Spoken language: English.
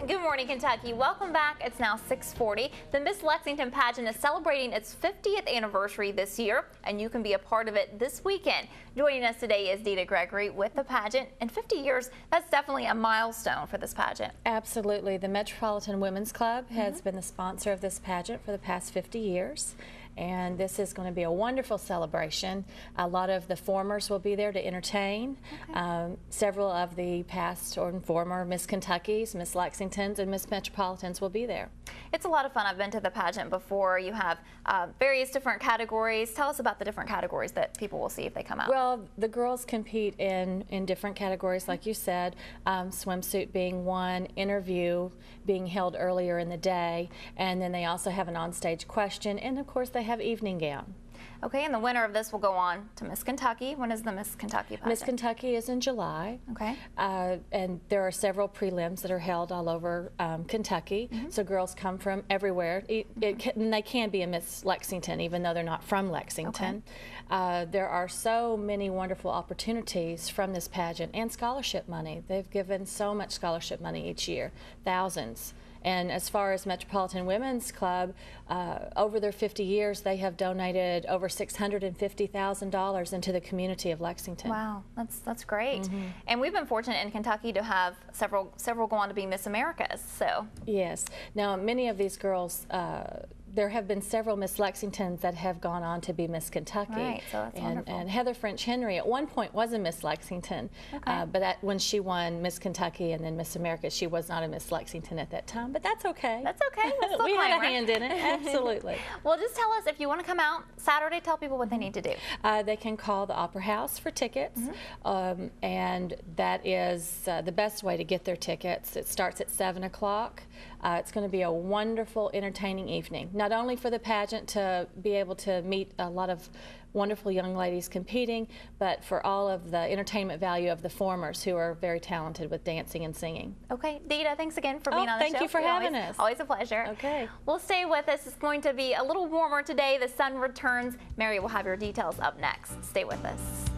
Good morning, Kentucky. Welcome back. It's now 6:40. The Miss Lexington pageant is celebrating its 50th anniversary this year, and you can be a part of it this weekend. Joining us today is Deata Gregory with the pageant. In 50 years, that's definitely a milestone for this pageant. Absolutely. The Metropolitan Women's Club has been the sponsor of this pageant for the past 50 years. And this is going to be a wonderful celebration. A lot of the formers will be there to entertain. Okay. Several of the past or former Miss Kentuckys, Miss Lexingtons, and Miss Metropolitans will be there. It's a lot of fun. I've been to the pageant before. You have various different categories. Tell us about the different categories that people will see if they come out. Well, the girls compete in different categories, like you said, swimsuit being one, interview being held earlier in the day, and then they also have an onstage question, and of course they have evening gown. Okay, and the winner of this will go on to Miss Kentucky. When is the Miss Kentucky pageant? Miss Kentucky is in July. Okay. And there are several prelims that are held all over Kentucky. So girls come from everywhere. And they can be a Miss Lexington, even though they're not from Lexington. Okay. There are so many wonderful opportunities from this pageant and scholarship money. They've given so much scholarship money each year, thousands. And as far as Metropolitan Women's Club, over their 50 years, they have donated over $650,000 into the community of Lexington. Wow, that's great. And we've been fortunate in Kentucky to have several go on to be Miss Americas. So yes. Now, many of these girls. There have been several Miss Lexingtons that have gone on to be Miss Kentucky. Right, so that's wonderful. And Heather French Henry at one point was a Miss Lexington, but when she won Miss Kentucky and then Miss America, she was not a Miss Lexington at that time, but that's okay. That's okay. We'll we had a hand in it, absolutely. Well, just tell us, if you want to come out Saturday, tell people what they need to do. They can call the Opera House for tickets, and that is the best way to get their tickets. It starts at 7 o'clock. It's going to be a wonderful, entertaining evening. Not only for the pageant to be able to meet a lot of wonderful young ladies competing, but for all of the entertainment value of the formers who are very talented with dancing and singing. Okay, Deata, thanks again for being on the show. Thank you for having us. Always a pleasure. Okay. Well, stay with us. It's going to be a little warmer today. The sun returns. Mary will have your details up next. Stay with us.